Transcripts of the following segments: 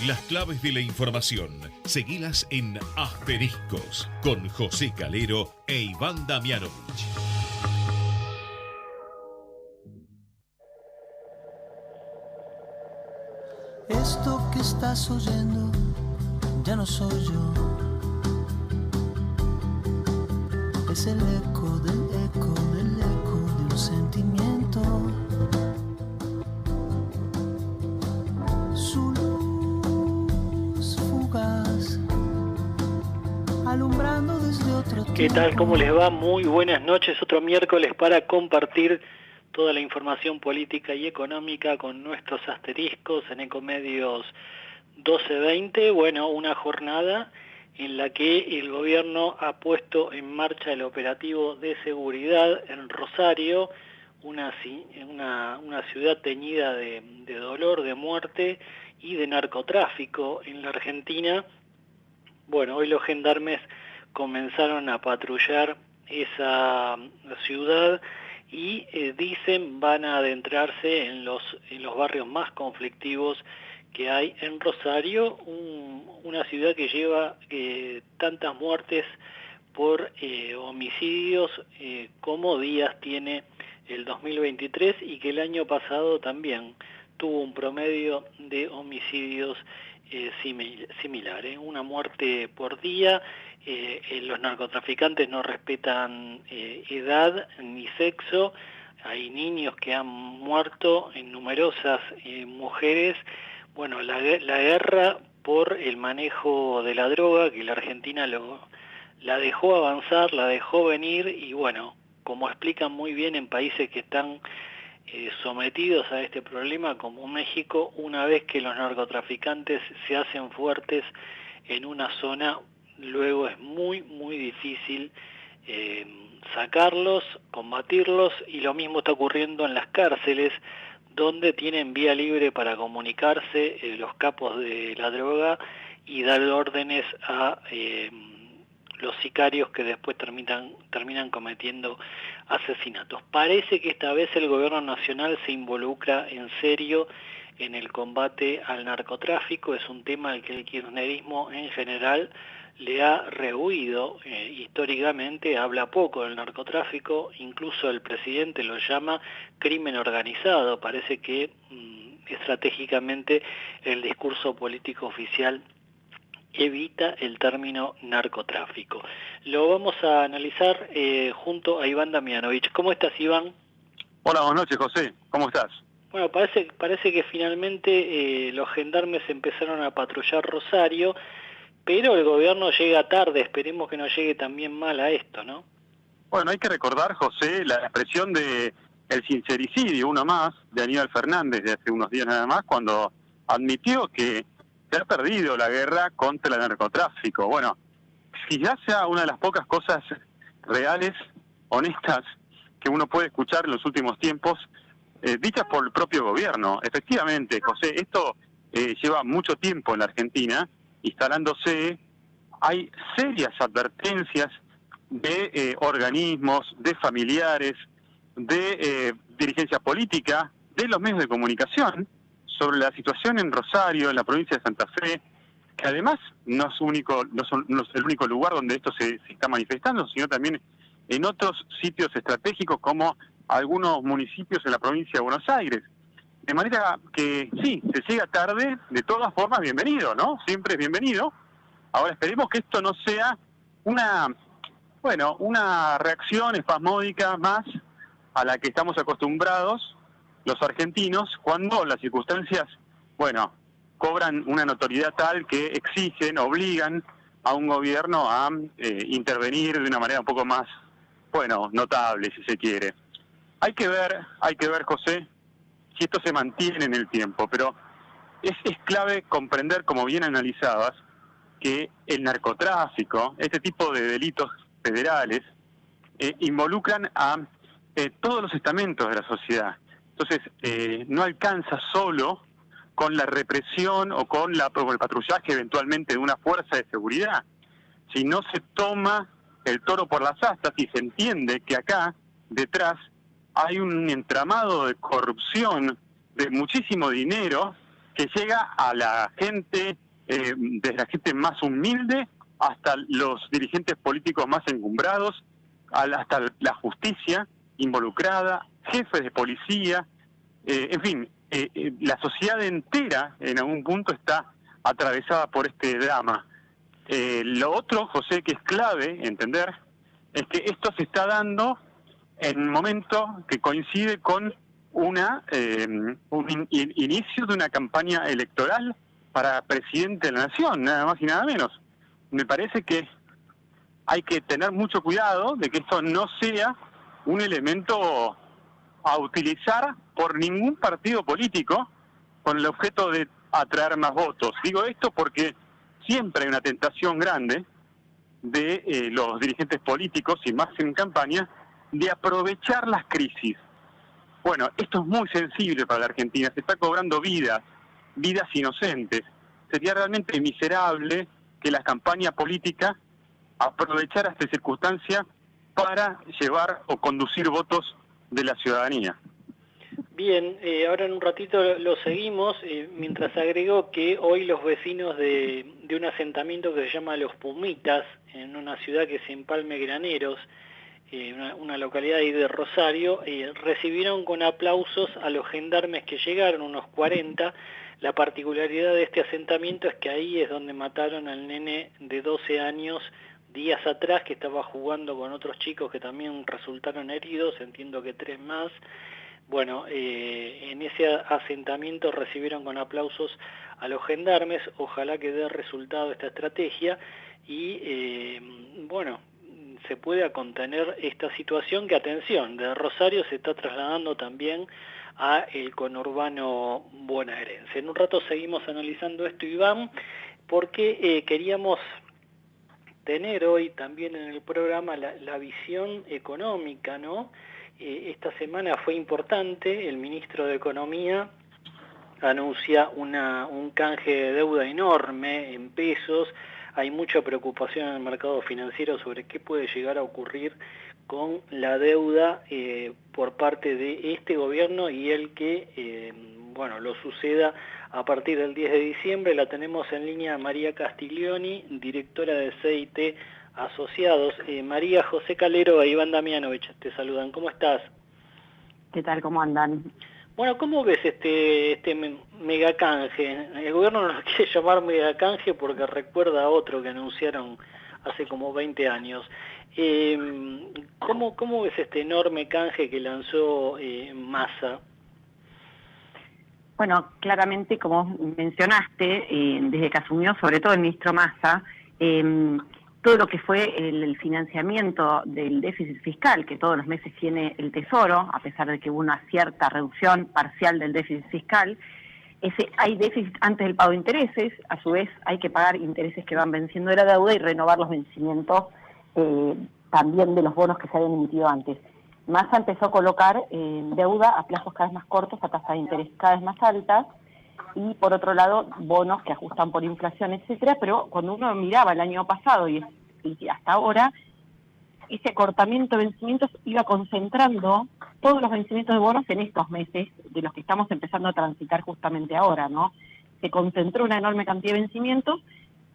Las claves de la información, seguilas en Asteriscos, con José Calero e Iván Damianovich. Esto que estás oyendo ya no soy yo. Es el eco del eco del eco de un sentimiento. Su luz fugaz, alumbrando desde otro tiempo. ¿Qué tal? ¿Cómo les va? Muy buenas noches. Otro miércoles para compartir toda la información política y económica con nuestros asteriscos en Ecomedios 1220. Bueno, una jornada en la que el gobierno ha puesto en marcha el operativo de seguridad en Rosario, una ciudad teñida de dolor, de muerte y de narcotráfico en la Argentina. Bueno, hoy los gendarmes comenzaron a patrullar esa ciudad y dicen van a adentrarse en los barrios más conflictivos que hay en Rosario, una ciudad que lleva tantas muertes por homicidios como días tiene el 2023 y que el año pasado también tuvo un promedio de homicidios similar, una muerte por día. Los narcotraficantes no respetan edad ni sexo. Hay niños que han muerto, en numerosas mujeres. Bueno, la guerra por el manejo de la droga, que la Argentina la dejó avanzar, la dejó venir, y bueno, como explican muy bien en países que están sometidos a este problema, como México, una vez que los narcotraficantes se hacen fuertes en una zona, luego es muy, muy difícil sacarlos, combatirlos, y lo mismo está ocurriendo en las cárceles, donde tienen vía libre para comunicarse los capos de la droga y dar órdenes a los sicarios que después terminan cometiendo asesinatos. Parece que esta vez el gobierno nacional se involucra en serio en el combate al narcotráfico. Es un tema al que el kirchnerismo en general le ha rehuido. Históricamente habla poco del narcotráfico, incluso el presidente lo llama crimen organizado. Parece que estratégicamente el discurso político oficial evita el término narcotráfico. Lo vamos a analizar junto a Iván Damianovich. ¿Cómo estás, Iván? Hola, buenas noches, José. ¿Cómo estás? Bueno, parece que finalmente los gendarmes empezaron a patrullar Rosario, pero el gobierno llega tarde. Esperemos que no llegue también mal a esto, ¿no? Bueno, hay que recordar, José, la expresión de el sincericidio, uno más, de Aníbal Fernández, de hace unos días nada más, cuando admitió que se ha perdido la guerra contra el narcotráfico. Bueno, quizás sea una de las pocas cosas reales, honestas, que uno puede escuchar en los últimos tiempos, dichas por el propio gobierno. Efectivamente, José, esto lleva mucho tiempo en la Argentina instalándose. Hay serias advertencias de organismos, de familiares, de dirigencia política, de los medios de comunicación, sobre la situación en Rosario, en la provincia de Santa Fe, que además no es el único lugar donde esto se está manifestando, sino también en otros sitios estratégicos como algunos municipios en la provincia de Buenos Aires. De manera que sí, se llega tarde, de todas formas bienvenido, ¿no? Siempre es bienvenido. Ahora esperemos que esto no sea una reacción espasmódica más a la que estamos acostumbrados los argentinos cuando las circunstancias, cobran una notoriedad tal que exigen, obligan a un gobierno a intervenir de una manera un poco más, notable, si se quiere. Hay que ver, José, si esto se mantiene en el tiempo, pero es clave comprender, como bien analizabas, que el narcotráfico, este tipo de delitos federales, involucran a todos los estamentos de la sociedad. Entonces, no alcanza solo con la represión o con el patrullaje eventualmente de una fuerza de seguridad. Si no se toma el toro por las astas y se entiende que acá, detrás, hay un entramado de corrupción, de muchísimo dinero, que llega a la gente, desde la gente más humilde hasta los dirigentes políticos más encumbrados, hasta la justicia involucrada, jefes de policía, en fin, la sociedad entera en algún punto está atravesada por este drama. Lo otro, José, que es clave entender, es que esto se está dando en un momento que coincide con un inicio de una campaña electoral para presidente de la nación, nada más y nada menos. Me parece que hay que tener mucho cuidado de que esto no sea un elemento a utilizar por ningún partido político con el objeto de atraer más votos. Digo esto porque siempre hay una tentación grande de los dirigentes políticos, y más en campaña, de aprovechar las crisis. Bueno, esto es muy sensible para la Argentina, se está cobrando vidas inocentes. Sería realmente miserable que la campaña política aprovechara esta circunstancia para llevar o conducir votos de la ciudadanía. Bien, ahora en un ratito lo seguimos, mientras agregó que hoy los vecinos de un asentamiento que se llama Los Pumitas, en una ciudad que es Empalme Graneros, una localidad ahí de Rosario, recibieron con aplausos a los gendarmes que llegaron, unos 40. La particularidad de este asentamiento es que ahí es donde mataron al nene de 12 años días atrás, que estaba jugando con otros chicos que también resultaron heridos, entiendo que 3 más. Bueno, en ese asentamiento recibieron con aplausos a los gendarmes. Ojalá que dé resultado esta estrategia y, bueno, se pueda contener esta situación que, atención, de Rosario se está trasladando también a el conurbano bonaerense. En un rato seguimos analizando esto, Iván, porque queríamos tener hoy también en el programa la visión económica, ¿no? Esta semana fue importante, el ministro de Economía anuncia un canje de deuda enorme en pesos. Hay mucha preocupación en el mercado financiero sobre qué puede llegar a ocurrir con la deuda por parte de este gobierno y el que, bueno, lo suceda a partir del 10 de diciembre. La tenemos en línea María Castiglioni, directora de CIT Asociados. María, José Calero e Iván Damianovich te saludan. ¿Cómo estás? ¿Qué tal? ¿Cómo andan? Bueno, ¿cómo ves este megacanje? El gobierno no lo quiere llamar megacanje porque recuerda a otro que anunciaron hace como 20 años. ¿Cómo ves este enorme canje que lanzó Massa? Bueno, claramente, como mencionaste, desde que asumió, sobre todo el ministro Massa, todo lo que fue el financiamiento del déficit fiscal que todos los meses tiene el Tesoro, a pesar de que hubo una cierta reducción parcial del déficit fiscal, hay déficit antes del pago de intereses, a su vez hay que pagar intereses que van venciendo de la deuda y renovar los vencimientos también de los bonos que se habían emitido antes. Massa empezó a colocar deuda a plazos cada vez más cortos, a tasas de interés cada vez más altas, y por otro lado bonos que ajustan por inflación, etcétera. Pero cuando uno miraba el año pasado y hasta ahora, ese acortamiento de vencimientos iba concentrando todos los vencimientos de bonos en estos meses de los que estamos empezando a transitar justamente ahora, ¿no? Se concentró una enorme cantidad de vencimientos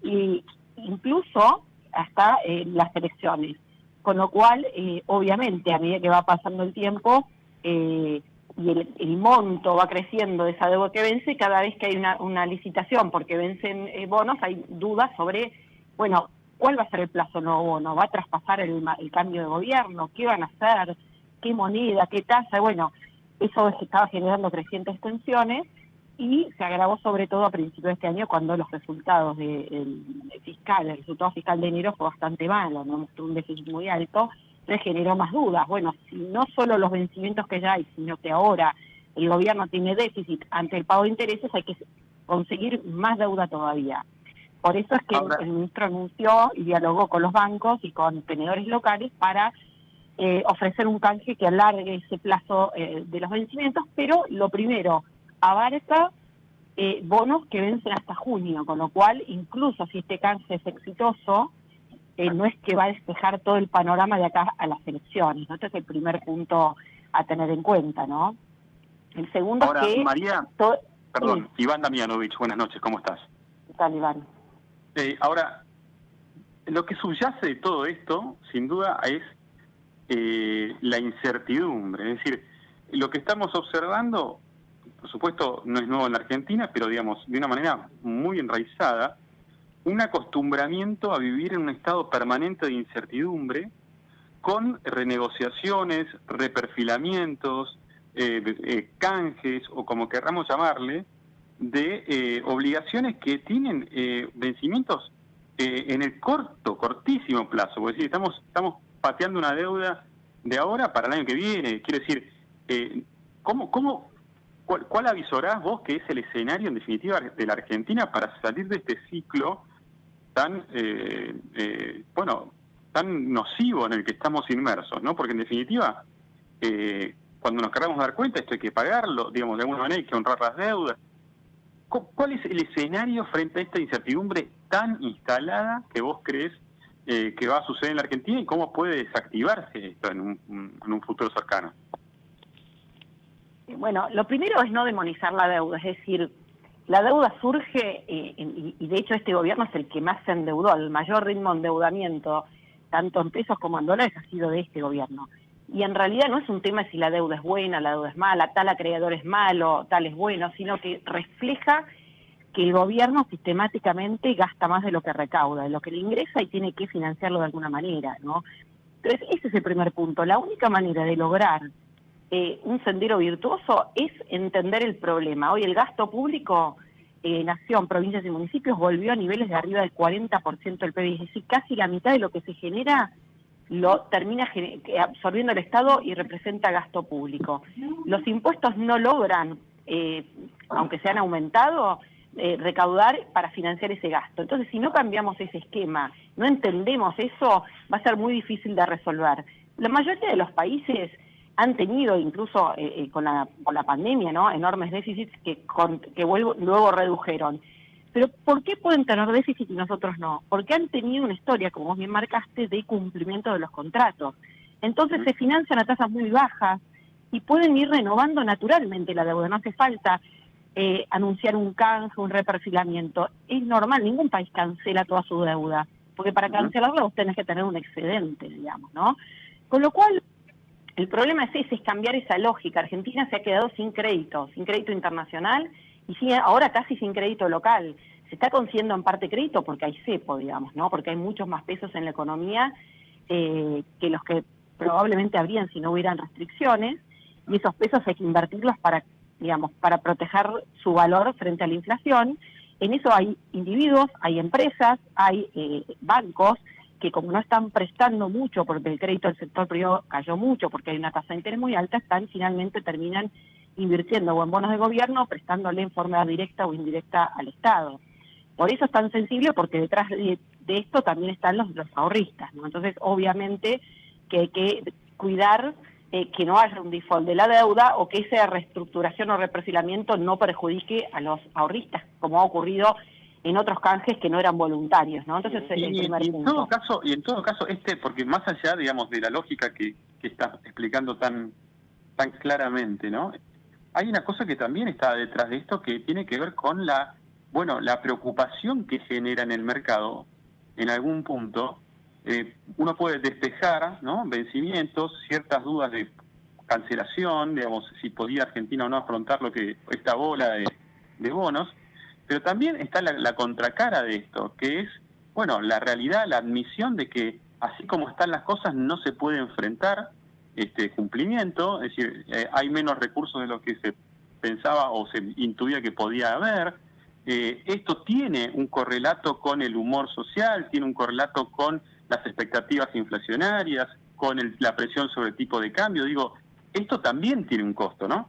y incluso hasta las elecciones, con lo cual obviamente a medida que va pasando el tiempo y el monto va creciendo de esa deuda que vence, cada vez que hay una licitación porque vencen bonos, hay dudas sobre, bueno, ¿cuál va a ser el plazo del nuevo bono? ¿Va a traspasar el cambio de gobierno? ¿Qué van a hacer? ¿Qué moneda? ¿Qué tasa? Bueno, eso estaba generando crecientes tensiones y se agravó sobre todo a principios de este año cuando los resultados el resultado fiscal de enero fue bastante malo, no mostró un déficit muy alto, le generó más dudas. Bueno, si no solo los vencimientos que ya hay, sino que ahora el gobierno tiene déficit ante el pago de intereses, hay que conseguir más deuda todavía. Por eso es que el ministro anunció y dialogó con los bancos y con tenedores locales para ofrecer un canje que alargue ese plazo de los vencimientos, pero lo primero, abarca bonos que vencen hasta junio, con lo cual incluso si este canje es exitoso, no es que va a despejar todo el panorama de acá a las elecciones, ¿no? Este es el primer punto a tener en cuenta, ¿no? El segundo ahora, es que... María, Perdón, Iván Damianovich, buenas noches, ¿cómo estás? ¿Qué tal, Iván? Ahora, lo que subyace de todo esto, sin duda, es la incertidumbre. Es decir, lo que estamos observando, por supuesto, no es nuevo en la Argentina, pero digamos, de una manera muy enraizada, un acostumbramiento a vivir en un estado permanente de incertidumbre, con renegociaciones, reperfilamientos, canjes, o como querramos llamarle, de obligaciones que tienen vencimientos en el cortísimo plazo. Es decir, estamos pateando una deuda de ahora para el año que viene. Quiero decir, ¿cuál avisorás vos que es el escenario, en definitiva, de la Argentina para salir de este ciclo tan, tan nocivo en el que estamos inmersos, ¿no? Porque, en definitiva, cuando nos queramos dar cuenta, esto hay que pagarlo, digamos, de alguna manera hay que honrar las deudas. ¿Cuál es el escenario frente a esta incertidumbre tan instalada que vos crees que va a suceder en la Argentina y cómo puede desactivarse esto en un futuro cercano? Bueno, lo primero es no demonizar la deuda, es decir, la deuda surge, y de hecho este gobierno es el que más se endeudó, el mayor ritmo de endeudamiento, tanto en pesos como en dólares, ha sido de este gobierno. Y en realidad no es un tema de si la deuda es buena, la deuda es mala, tal acreedor es malo, tal es bueno, sino que refleja que el gobierno sistemáticamente gasta más de lo que recauda, de lo que le ingresa, y tiene que financiarlo de alguna manera, ¿no? Entonces ese es el primer punto. La única manera de lograr un sendero virtuoso es entender el problema. Hoy el gasto público, nación, provincias y municipios, volvió a niveles de arriba del 40% del PIB, es decir, casi la mitad de lo que se genera lo termina absorbiendo el Estado y representa gasto público. Los impuestos no logran, aunque se han aumentado, recaudar para financiar ese gasto. Entonces, si no cambiamos ese esquema, no entendemos eso, va a ser muy difícil de resolver. La mayoría de los países han tenido, incluso con la pandemia, ¿no?, enormes déficits que luego redujeron. Pero ¿por qué pueden tener déficit y nosotros no? Porque han tenido una historia, como vos bien marcaste, de cumplimiento de los contratos. Entonces se financian a tasas muy bajas y pueden ir renovando naturalmente la deuda. No hace falta anunciar un canje, un reperfilamiento. Es normal, ningún país cancela toda su deuda, porque para cancelarla vos tenés que tener un excedente, digamos, ¿no? Con lo cual, el problema es ese, es cambiar esa lógica. Argentina se ha quedado sin crédito internacional, y sí, ahora casi sin crédito local. Se está consiguiendo en parte crédito porque hay cepo, digamos, ¿no? Porque hay muchos más pesos en la economía que los que probablemente habrían si no hubieran restricciones, y esos pesos hay que invertirlos para proteger su valor frente a la inflación. En eso hay individuos, hay empresas, hay bancos que, como no están prestando mucho porque el crédito del sector privado cayó mucho, porque hay una tasa de interés muy alta, finalmente terminan invirtiendo o en bonos de gobierno, prestándole en forma directa o indirecta al Estado. Por eso es tan sensible, porque detrás de esto también están los ahorristas, ¿no? Entonces, obviamente que hay que cuidar que no haya un default de la deuda, o que esa reestructuración o reperfilamiento no perjudique a los ahorristas, como ha ocurrido en otros canjes que no eran voluntarios, ¿no? Entonces es el primer punto. En todo caso, porque más allá, digamos, de la lógica que estás explicando tan claramente, ¿no?, hay una cosa que también está detrás de esto, que tiene que ver con la preocupación que genera en el mercado. En algún punto uno puede despejar, ¿no?, vencimientos, ciertas dudas de cancelación, digamos, si podía Argentina o no afrontar esta bola de bonos, pero también está la contracara de esto, que es, la realidad, la admisión de que así como están las cosas no se puede enfrentar este cumplimiento, es decir, hay menos recursos de lo que se pensaba o se intuía que podía haber. Esto tiene un correlato con el humor social, tiene un correlato con las expectativas inflacionarias, con la presión sobre el tipo de cambio. Digo, esto también tiene un costo, ¿no?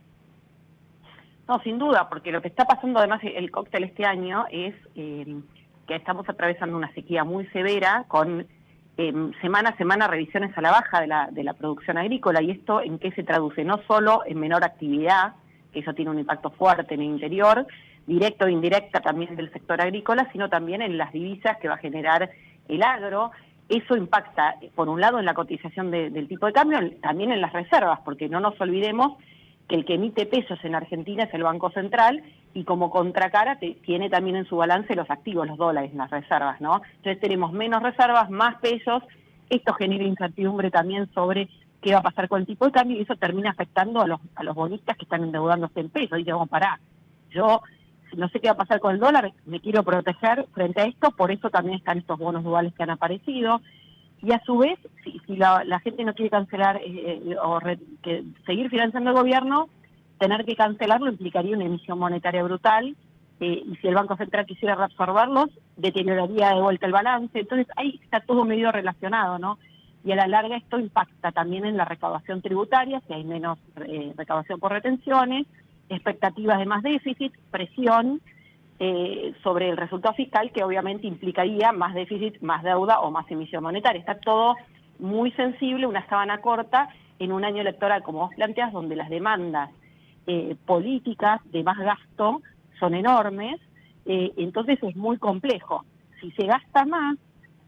No, sin duda, porque lo que está pasando además el cóctel este año es que estamos atravesando una sequía muy severa, con semana a semana revisiones a la baja de la producción agrícola. ¿Y esto en qué se traduce? No solo en menor actividad, que eso tiene un impacto fuerte en el interior, directo e indirecta también del sector agrícola, sino también en las divisas que va a generar el agro. Eso impacta, por un lado, en la cotización del tipo de cambio, también en las reservas, porque no nos olvidemos que el que emite pesos en Argentina es el Banco Central, y como contracara tiene también en su balance los activos, los dólares, las reservas, ¿no? Entonces tenemos menos reservas, más pesos. Esto genera incertidumbre también sobre qué va a pasar con el tipo de cambio, y eso termina afectando a los bonistas que están endeudándose en pesos. Y dice, vamos, pará, yo no sé qué va a pasar con el dólar, me quiero proteger frente a esto, por eso también están estos bonos duales que han aparecido. Y a su vez, si la gente no quiere cancelar seguir financiando el gobierno, tener que cancelarlo implicaría una emisión monetaria brutal, y si el Banco Central quisiera reabsorberlos, deterioraría de vuelta el balance. Entonces ahí está todo medio relacionado, ¿no? Y a la larga esto impacta también en la recaudación tributaria, si hay menos recaudación por retenciones, expectativas de más déficit, presión sobre el resultado fiscal, que obviamente implicaría más déficit, más deuda o más emisión monetaria. Está todo muy sensible, una sábana corta, en un año electoral, como vos planteas, donde las demandas políticas de más gasto son enormes, entonces es muy complejo. Si se gasta más,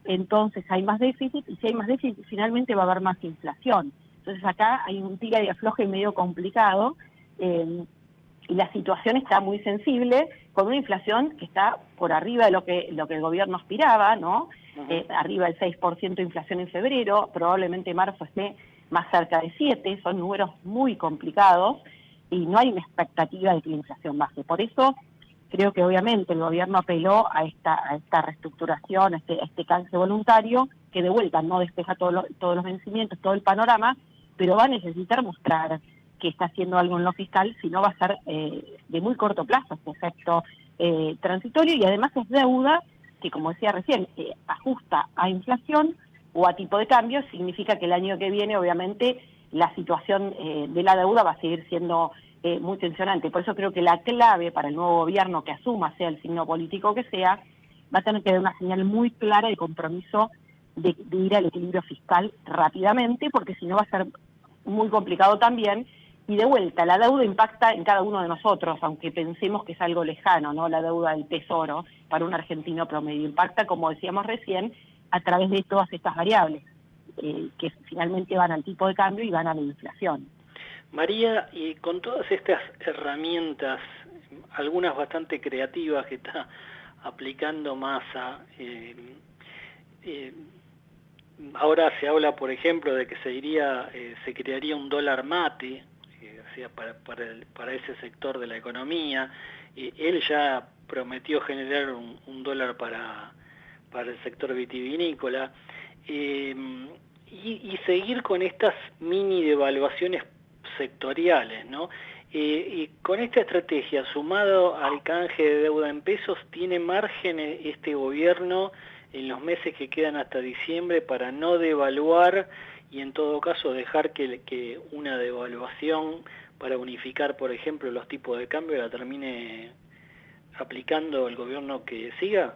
entonces hay más déficit, y si hay más déficit, finalmente va a haber más inflación. Entonces acá hay un tira y afloje medio complicado, y la situación está muy sensible, con una inflación que está por arriba de lo que el gobierno aspiraba, ¿no? Arriba del 6% de inflación en febrero, probablemente marzo esté más cerca de 7%, son números muy complicados, y no hay una expectativa de que la inflación baje. Por eso creo que obviamente el gobierno apeló a esta reestructuración, a este canje voluntario, que de vuelta no despeja todos los vencimientos, todo el panorama, pero va a necesitar mostrar que está haciendo algo en lo fiscal, si no va a ser de muy corto plazo este efecto transitorio, y además es deuda que, como decía recién, ajusta a inflación o a tipo de cambio. Significa que el año que viene, obviamente, la situación de la deuda va a seguir siendo muy tensionante. Por eso creo que la clave para el nuevo gobierno que asuma, sea el signo político que sea, va a tener que dar una señal muy clara de compromiso de ir al equilibrio fiscal rápidamente, porque si no va a ser muy complicado también. Y de vuelta, la deuda impacta en cada uno de nosotros, aunque pensemos que es algo lejano, ¿no? La deuda del tesoro para un argentino promedio impacta, como decíamos recién, a través de todas estas variables, que finalmente van al tipo de cambio y van a la inflación. María, y con todas estas herramientas, algunas bastante creativas que está aplicando Massa, ahora se habla, por ejemplo, de que se crearía un dólar mate, para ese sector de la economía. Él ya prometió generar un dólar para el sector vitivinícola, y seguir con estas mini devaluaciones sectoriales, ¿no? Y con esta estrategia, sumado al canje de deuda en pesos, ¿tiene margen este gobierno en los meses que quedan hasta diciembre para no devaluar y en todo caso dejar que una devaluación para unificar, por ejemplo, los tipos de cambio la termine aplicando el gobierno que siga?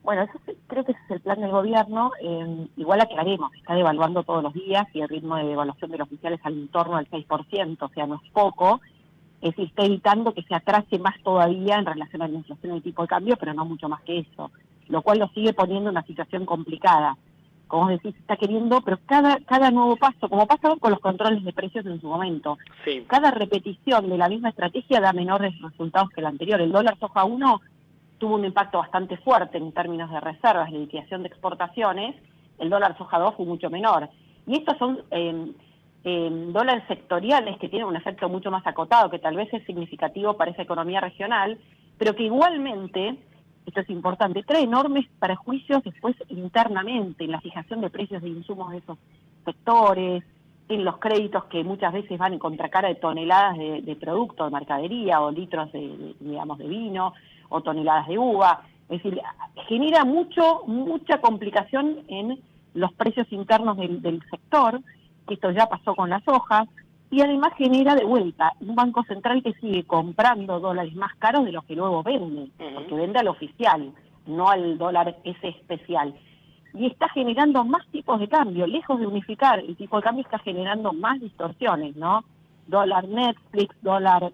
Bueno, creo que ese es el plan del gobierno. Igual aclaremos, está devaluando todos los días, y el ritmo de devaluación del oficial es al torno al 6%, o sea, no es poco. Es decir, está evitando que se atrase más todavía en relación a la inflación del tipo de cambio, pero no mucho más que eso, lo cual lo sigue poniendo en una situación complicada. Como vos decís, está queriendo, pero cada nuevo paso, como pasaba con los controles de precios en su momento, sí, cada repetición de la misma estrategia da menores resultados que la anterior. El dólar soja 1 tuvo un impacto bastante fuerte en términos de reservas, de liquidación de exportaciones. El dólar soja 2 fue mucho menor. Y estos son dólares sectoriales que tienen un efecto mucho más acotado, que tal vez es significativo para esa economía regional, pero que igualmente, esto es importante, trae enormes perjuicios después internamente en la fijación de precios de insumos de esos sectores, en los créditos que muchas veces van en contracara de toneladas de producto, de mercadería, o litros de vino, o toneladas de uva. Es decir, genera mucha complicación en los precios internos del sector, que esto ya pasó con las hojas, y además genera de vuelta un banco central que sigue comprando dólares más caros de los que luego vende, porque vende al oficial, no al dólar ese especial. Y está generando más tipos de cambio, lejos de unificar el tipo de cambio, está generando más distorsiones, ¿no? Dólar Netflix, dólar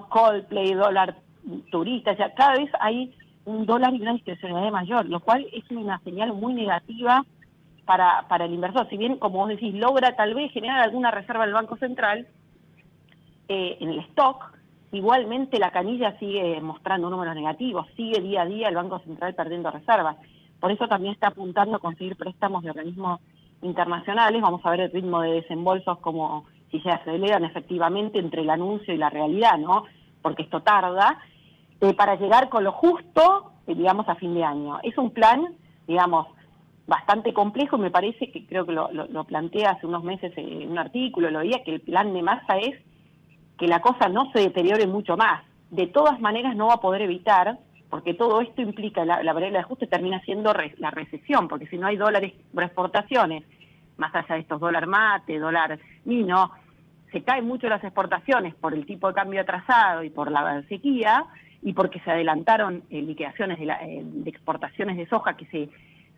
Coldplay, dólar turista, o sea, cada vez hay un dólar y una discrecionalidad mayor, lo cual es una señal muy negativa para el inversor. Si bien, como vos decís, logra tal vez generar alguna reserva del Banco Central en el stock, igualmente la canilla sigue mostrando números negativos, sigue día a día el Banco Central perdiendo reservas. Por eso también está apuntando a conseguir préstamos de organismos internacionales. Vamos a ver el ritmo de desembolsos, como si se aceleran efectivamente entre el anuncio y la realidad, ¿no? Porque esto tarda, para llegar con lo justo, digamos, a fin de año. Es un plan, digamos, bastante complejo, y me parece que creo que lo planteé hace unos meses en un artículo, lo veía, que el plan de Massa es que la cosa no se deteriore mucho más. De todas maneras no va a poder evitar, porque todo esto implica, la variable de ajuste termina siendo la recesión, porque si no hay dólares por exportaciones, más allá de estos dólar mate, dólar nino, se caen mucho las exportaciones por el tipo de cambio atrasado y por la sequía, y porque se adelantaron liquidaciones de exportaciones de soja que se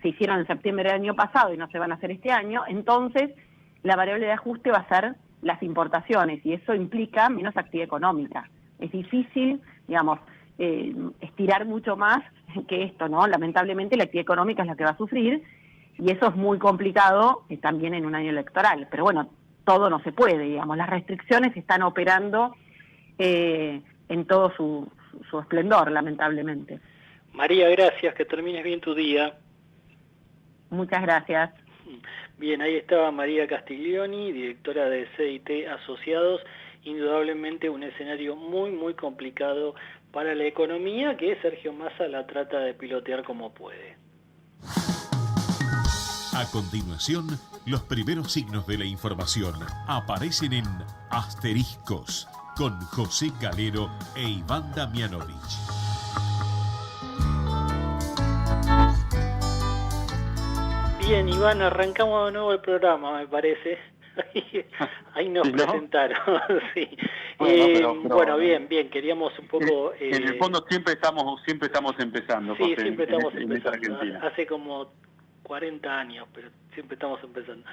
hicieron en septiembre del año pasado y no se van a hacer este año. Entonces la variable de ajuste va a ser las importaciones, y eso implica menos actividad económica. Es difícil, digamos, estirar mucho más que esto, ¿no? Lamentablemente la actividad económica es la que va a sufrir, y eso es muy complicado también en un año electoral. Pero bueno, todo no se puede, digamos, las restricciones están operando en todo su esplendor, lamentablemente. María, gracias, que termines bien tu día. Muchas gracias. Bien, ahí estaba María Castiglioni, directora de CIT Asociados. Indudablemente un escenario muy, muy complicado para la economía, que Sergio Massa la trata de pilotear como puede. A continuación, los primeros signos de la información aparecen en Asteriscos, con José Calero e Iván Damianovich. Bien, Iván, arrancamos de nuevo el programa, me parece. Ahí nos presentaron, sí. Bueno, bien, queríamos un poco... en el fondo siempre estamos empezando. Sí, José, siempre estamos en empezando. Argentina. Hace como 40 años, pero siempre estamos empezando.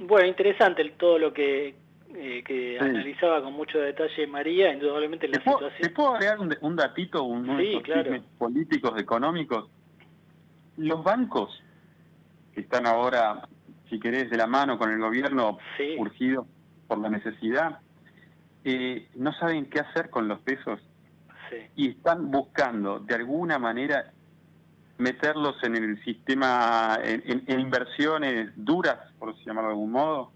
Bueno, interesante todo lo que analizaba con mucho detalle María, indudablemente la situación... ¿Te puedo agregar un datito, uno de esos chismes políticos, económicos? Los bancos que están ahora, si querés, de la mano con el gobierno, urgidos por la necesidad, no saben qué hacer con los pesos, y están buscando de alguna manera meterlos en el sistema, en inversiones duras, por llamarlo de algún modo,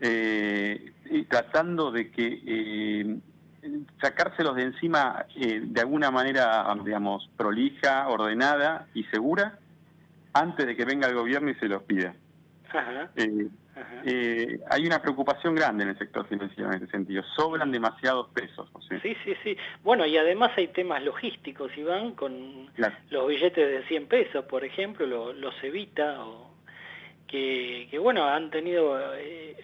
y tratando de que sacárselos de encima de alguna manera, digamos, prolija, ordenada y segura, antes de que venga el gobierno y se los pida. Hay una preocupación grande en el sector financiero en ese sentido. Sobran demasiados pesos, José. Sí. Bueno, y además hay temas logísticos, Iván, con los billetes de 100 pesos, por ejemplo, los Evita, que bueno, han tenido,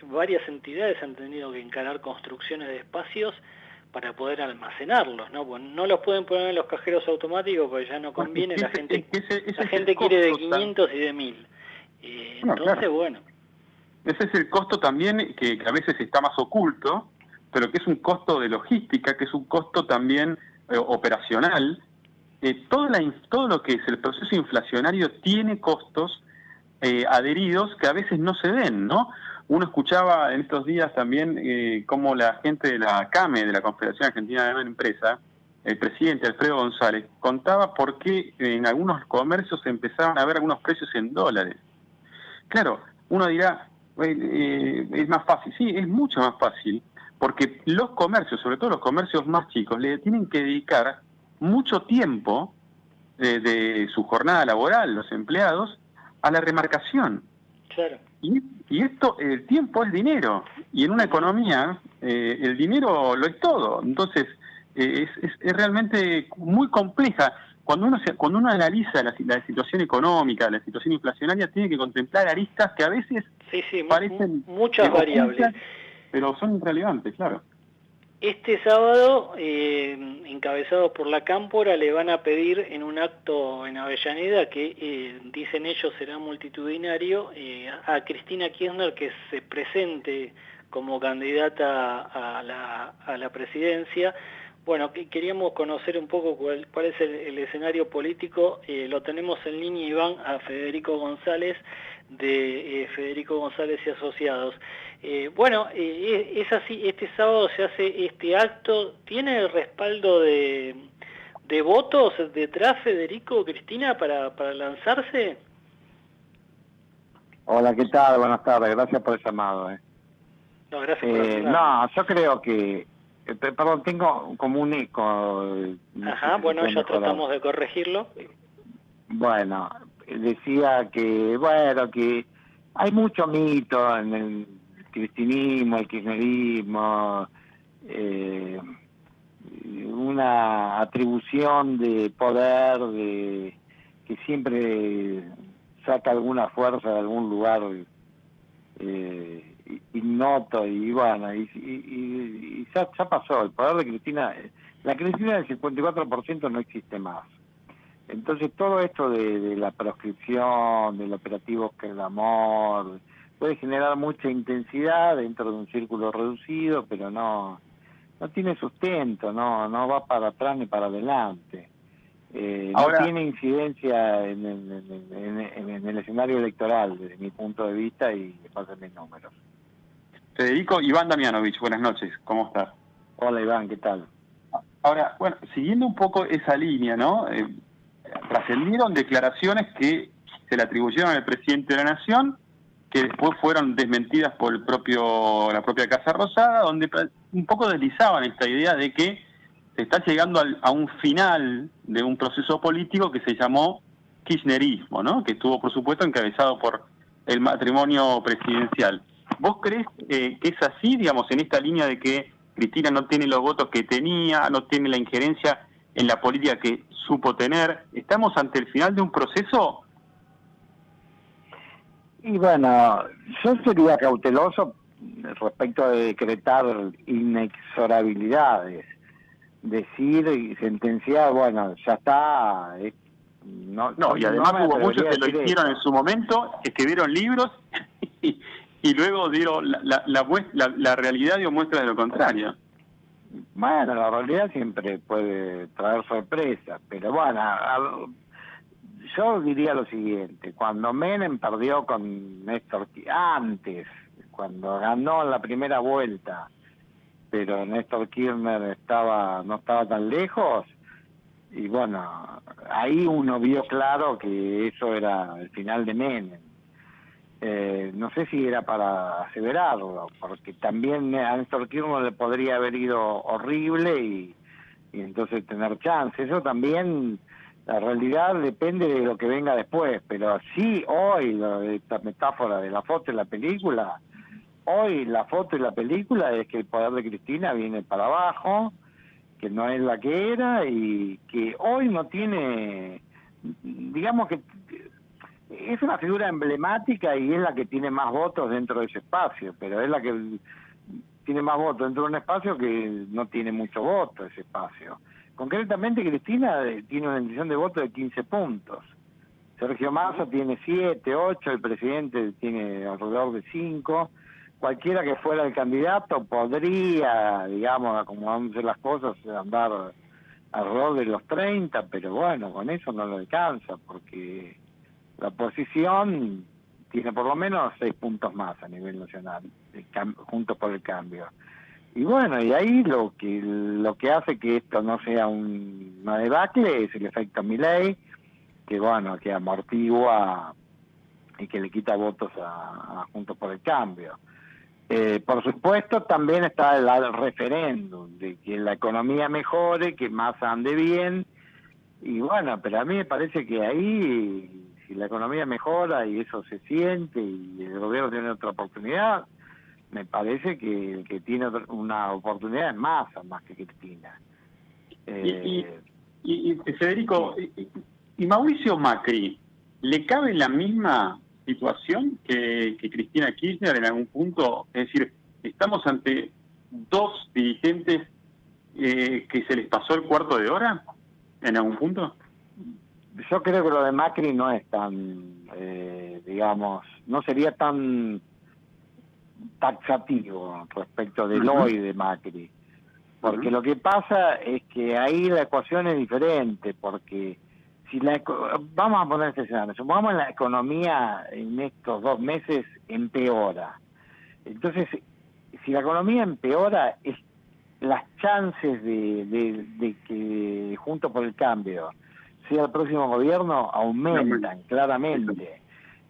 varias entidades han tenido que encarar construcciones de espacios para poder almacenarlos, ¿no? Pues no los pueden poner en los cajeros automáticos porque ya no conviene, la gente quiere de 500 y de 1000. Entonces, bueno. Ese es el costo también que a veces está más oculto, pero que es un costo de logística, que es un costo también operacional. Todo lo que es el proceso inflacionario tiene costos adheridos que a veces no se ven, ¿no? Uno escuchaba en estos días también cómo la gente de la CAME, de la Confederación Argentina de la Empresa, el presidente Alfredo González, contaba por qué en algunos comercios se empezaban a ver algunos precios en dólares. Claro, uno dirá, es más fácil. Sí, es mucho más fácil, porque los comercios, sobre todo los comercios más chicos, le tienen que dedicar mucho tiempo de su jornada laboral, los empleados, a la remarcación. Claro. Y esto, el tiempo es dinero, y en una economía el dinero lo es todo. Entonces es realmente muy compleja. Cuando uno analiza la situación económica, la situación inflacionaria, tiene que contemplar aristas que a veces parecen muchas variables, pero son irrelevantes, claro. Este sábado, encabezados por la Cámpora, le van a pedir en un acto en Avellaneda, que dicen ellos será multitudinario, a Cristina Kirchner que se presente como candidata a la presidencia. Bueno, queríamos conocer un poco cuál es el escenario político. Lo tenemos en línea, Iván, a Federico González, de Federico González y Asociados. Es así, este sábado se hace este acto. ¿Tiene el respaldo de votos detrás, Federico, Cristina, para lanzarse? Hola, ¿qué tal? Buenas tardes, gracias por el llamado. No, gracias por No, yo creo que... Perdón, tengo como un eco. Ajá, bueno, ya tratamos de corregirlo. Bueno, decía que hay mucho mito en el cristinismo, el kirchnerismo, una atribución de poder que siempre saca alguna fuerza de algún lugar ignoto, y bueno, y ya pasó. El poder de Cristina, la Cristina del 54% no existe más. Entonces todo esto de la proscripción, del operativo que el amor, puede generar mucha intensidad dentro de un círculo reducido, pero no tiene sustento, no va para atrás ni para adelante. Ahora, no tiene incidencia en el escenario electoral, desde mi punto de vista y de parte de mis números. Federico, Iván Damianovich, buenas noches, ¿cómo estás? Hola Iván, ¿qué tal? Ahora, bueno, siguiendo un poco esa línea, ¿no? Trascendieron declaraciones que se le atribuyeron al presidente de la Nación, que después fueron desmentidas por la propia Casa Rosada, donde un poco deslizaban esta idea de que se está llegando a un final de un proceso político que se llamó kirchnerismo, ¿no? Que estuvo, por supuesto, encabezado por el matrimonio presidencial. ¿Vos crees que es así, digamos, en esta línea de que Cristina no tiene los votos que tenía, no tiene la injerencia en la política que supo tener? ¿Estamos ante el final de un proceso? Y bueno, yo sería cauteloso respecto a decretar inexorabilidades. Decir y sentenciar, bueno, ya está. No, y además hubo muchos que lo hicieron en su momento, escribieron libros y luego dieron la realidad dio muestra de lo contrario. Bueno, la realidad siempre puede traer sorpresas, pero bueno, yo diría lo siguiente: cuando Menem perdió con Néstor, antes, cuando ganó la primera vuelta, pero Néstor Kirchner no estaba tan lejos, y bueno, ahí uno vio claro que eso era el final de Menem. No sé si era para aseverarlo, porque también a Néstor Kirchner le podría haber ido horrible y entonces tener chance. Eso también, la realidad depende de lo que venga después, pero sí, hoy, esta metáfora de la foto y la película, hoy la foto y la película es que el poder de Cristina viene para abajo, que no es la que era y que hoy no tiene, digamos que es una figura emblemática y es la que tiene más votos dentro de ese espacio, pero es la que tiene más votos dentro de un espacio que no tiene mucho voto ese espacio. Concretamente Cristina tiene una intención de voto de 15 puntos. Sergio Massa tiene 7, 8, el presidente tiene alrededor de 5. Cualquiera que fuera el candidato podría, digamos, acomodándose las cosas, andar alrededor de los 30, pero bueno, con eso no lo alcanza, porque la oposición tiene por lo menos 6 puntos más a nivel nacional, Juntos por el Cambio. Y bueno, y ahí lo que hace que esto no sea una debacle es el efecto Milei, que bueno, que amortigua y que le quita votos a Juntos por el Cambio. Por supuesto también está el referéndum de que la economía mejore, que Massa ande bien, y bueno, pero a mí me parece que ahí, si la economía mejora y eso se siente y el gobierno tiene otra oportunidad, me parece que el que tiene una oportunidad es Massa más que Cristina. Y Federico, ¿y Mauricio Macri le cabe la misma situación que Cristina Kirchner en algún punto? Es decir, ¿estamos ante dos dirigentes que se les pasó el cuarto de hora en algún punto? Yo creo que lo de Macri no es tan, digamos, no sería tan taxativo respecto del hoy de Macri. Porque lo que pasa es que ahí la ecuación es diferente, porque si vamos a poner este escenario, supongamos la economía en estos 2 meses empeora. Entonces, si la economía empeora, las chances de que Juntos por el Cambio sea el próximo gobierno aumentan claramente.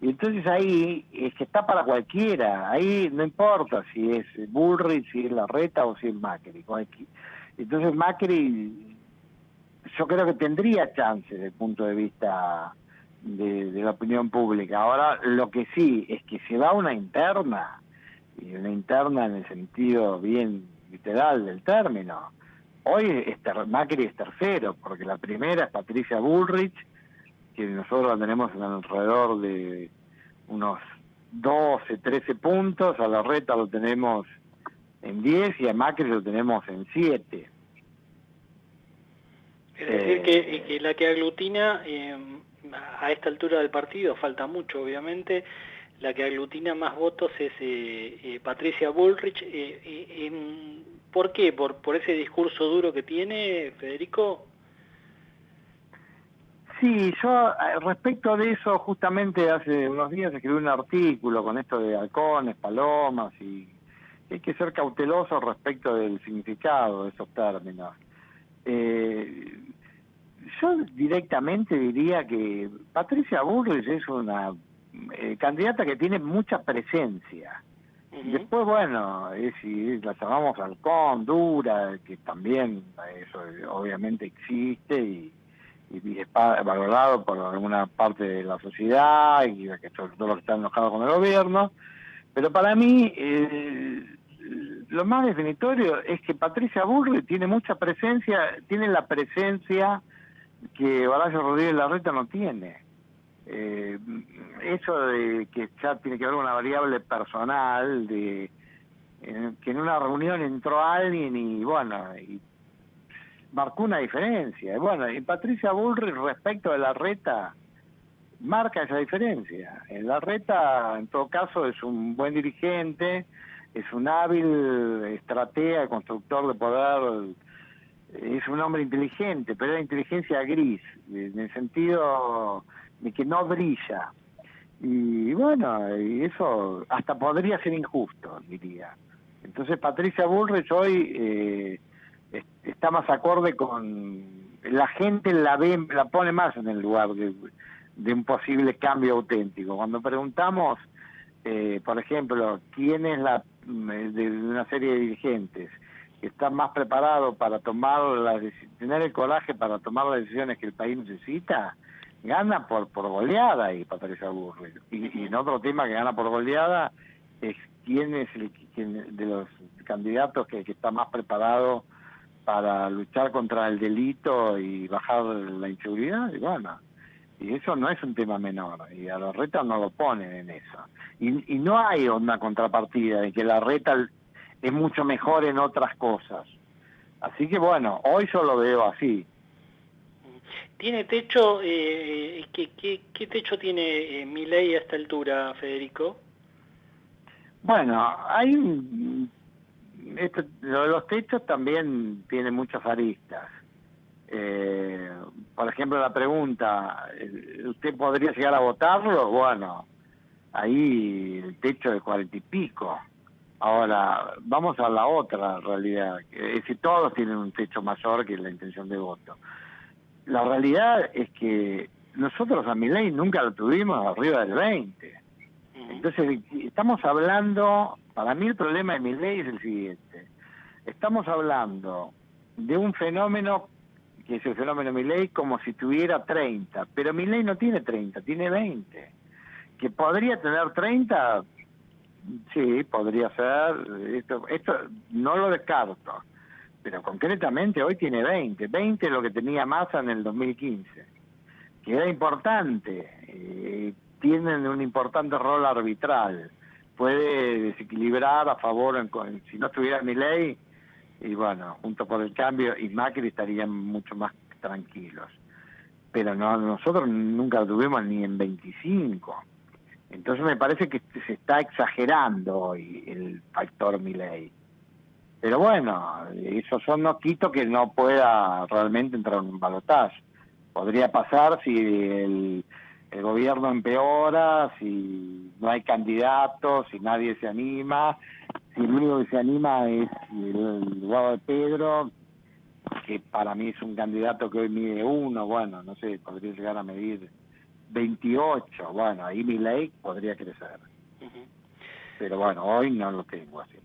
Y entonces ahí es que está para cualquiera, ahí no importa si es Bullrich, si es Larreta o si es Macri. Entonces Macri, yo creo que tendría chances desde el punto de vista de la opinión pública. Ahora, lo que sí es que se da una interna, y una interna en el sentido bien literal del término. Hoy Macri es tercero, porque la primera es Patricia Bullrich, que nosotros la tenemos en alrededor de unos 12, 13 puntos, a Larreta lo tenemos en 10 y a Macri lo tenemos en 7. Es decir, que la que aglutina, a esta altura del partido, falta mucho obviamente, la que aglutina más votos es Patricia Bullrich. ¿Por qué? ¿Por ese discurso duro que tiene, Federico? Sí, yo respecto de eso, justamente hace unos días escribí un artículo con esto de halcones, palomas, y hay que ser cauteloso respecto del significado de esos términos. Yo directamente diría que Patricia Bullrich es una candidata que tiene mucha presencia. Después, bueno, si la llamamos halcón, dura, que también eso obviamente existe y es valorado por alguna parte de la sociedad y que sobre todo los que están enojados con el gobierno, pero para mí lo más definitorio es que Patricia Bullrich tiene mucha presencia, tiene la presencia que Horacio Rodríguez Larreta no tiene. Eso de que ya tiene que haber una variable personal, que en una reunión entró alguien y bueno, y marcó una diferencia. Bueno, y Patricia Bullrich respecto de Larreta marca esa diferencia. Larreta en todo caso es un buen dirigente, es un hábil estratega, constructor de poder, es un hombre inteligente, pero es inteligencia gris, en el sentido de que no brilla. Y bueno, y eso hasta podría ser injusto, diría. Entonces Patricia Bullrich hoy está más acorde con la gente, la pone más en el lugar de un posible cambio auténtico. Cuando preguntamos, por ejemplo, quién es de una serie de dirigentes que está más preparado para tener el coraje para tomar las decisiones que el país necesita, gana por goleada y Patricia Bullrich. Y en otro tema que gana por goleada es quién es quién de los candidatos que está más preparado para luchar contra el delito y bajar la inseguridad. Y bueno, y eso no es un tema menor, y a Larreta no lo ponen en eso. Y no hay una contrapartida de que Larreta es mucho mejor en otras cosas. Así que bueno, hoy yo lo veo así. ¿Tiene techo? ¿Qué techo tiene Milei a esta altura, Federico? Bueno, lo de los techos también tiene muchas aristas. Por ejemplo, la pregunta, ¿usted podría llegar a votarlo? Bueno, ahí el techo de 40 y pico. Ahora, vamos a la otra realidad, es decir, todos tienen un techo mayor que la intención de voto. La realidad es que nosotros a Milei nunca lo tuvimos arriba del 20. Entonces, estamos hablando, para mí el problema de Milei es el siguiente. Estamos hablando de un fenómeno que es el fenómeno Milei como si tuviera 30, pero Milei no tiene 30, tiene 20. ¿Que podría tener 30? Sí, podría ser, esto no lo descarto, pero concretamente hoy tiene 20 es lo que tenía Massa en el 2015, que era importante, tienen un importante rol arbitral, puede desequilibrar a favor, si no estuviera Milei, y bueno, Juntos por el Cambio y Macri estarían mucho más tranquilos, pero no, nosotros nunca lo tuvimos ni en 25. Entonces me parece que se está exagerando hoy el factor Milei. Pero bueno, eso no quito que no pueda realmente entrar en un balotaje. Podría pasar si el gobierno empeora, si no hay candidatos, si nadie se anima, si el único que se anima es el Guado de Pedro, que para mí es un candidato que hoy mide 1, bueno, no sé, podría llegar a medir 28, bueno, ahí Milei podría crecer. Ujú. Pero bueno, hoy no lo tengo así.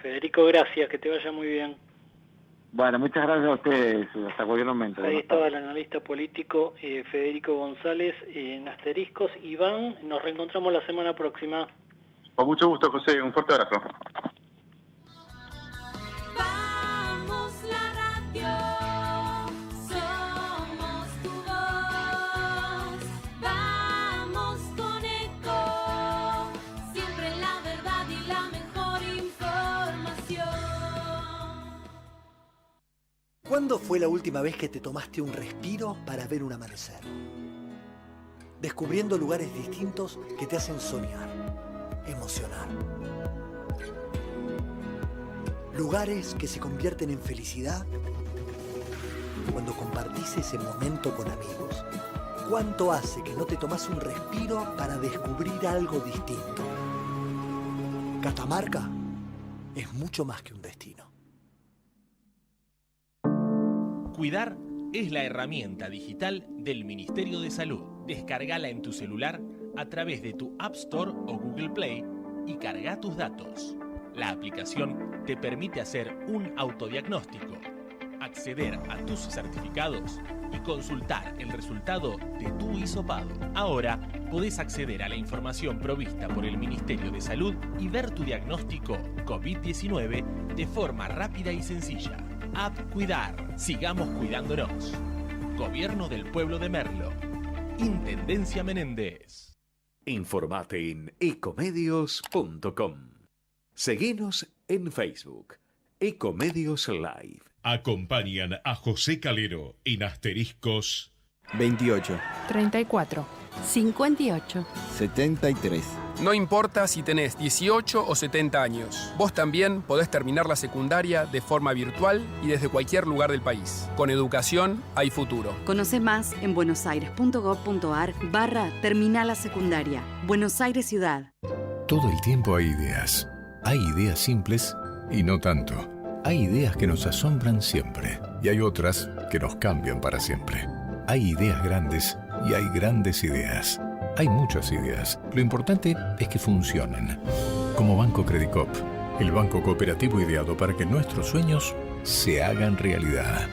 Federico, gracias, que te vaya muy bien. Bueno, muchas gracias a ustedes, hasta cualquier momento. Ahí estaba el analista político Federico González en Asteriscos. Iván, nos reencontramos la semana próxima. Con mucho gusto, José, un fuerte abrazo. Vamos la radio, somos tu voz. Vamos con Eco, siempre la verdad y la mejor información. ¿Cuándo fue la última vez que te tomaste un respiro para ver un amanecer? Descubriendo lugares distintos que te hacen soñar, emocionar. Lugares que se convierten en felicidad cuando compartís ese momento con amigos. ¿Cuánto hace que no te tomás un respiro para descubrir algo distinto? Catamarca es mucho más que un destino. Cuidar es la herramienta digital del Ministerio de Salud. Descárgala en tu celular a través de tu App Store o Google Play y carga tus datos. La aplicación te permite hacer un autodiagnóstico, acceder a tus certificados y consultar el resultado de tu hisopado. Ahora podés acceder a la información provista por el Ministerio de Salud y ver tu diagnóstico COVID-19 de forma rápida y sencilla. App Cuidar. Sigamos cuidándonos. Gobierno del Pueblo de Merlo. Intendencia Menéndez. Informate en ecomedios.com. Seguinos en Facebook. Ecomedios Live. Acompañan a José Calero en Asteriscos 28, 34, 58, 73. No importa si tenés 18 o 70 años, vos también podés terminar la secundaria de forma virtual y desde cualquier lugar del país. Con educación hay futuro. Conoce más en buenosaires.gov.ar/terminal la secundaria. Buenos Aires Ciudad. Todo el tiempo hay ideas. Hay ideas simples y no tanto. Hay ideas que nos asombran siempre y hay otras que nos cambian para siempre. Hay ideas grandes y hay grandes ideas. Hay muchas ideas. Lo importante es que funcionen. Como Banco Credicop, el banco cooperativo ideado para que nuestros sueños se hagan realidad.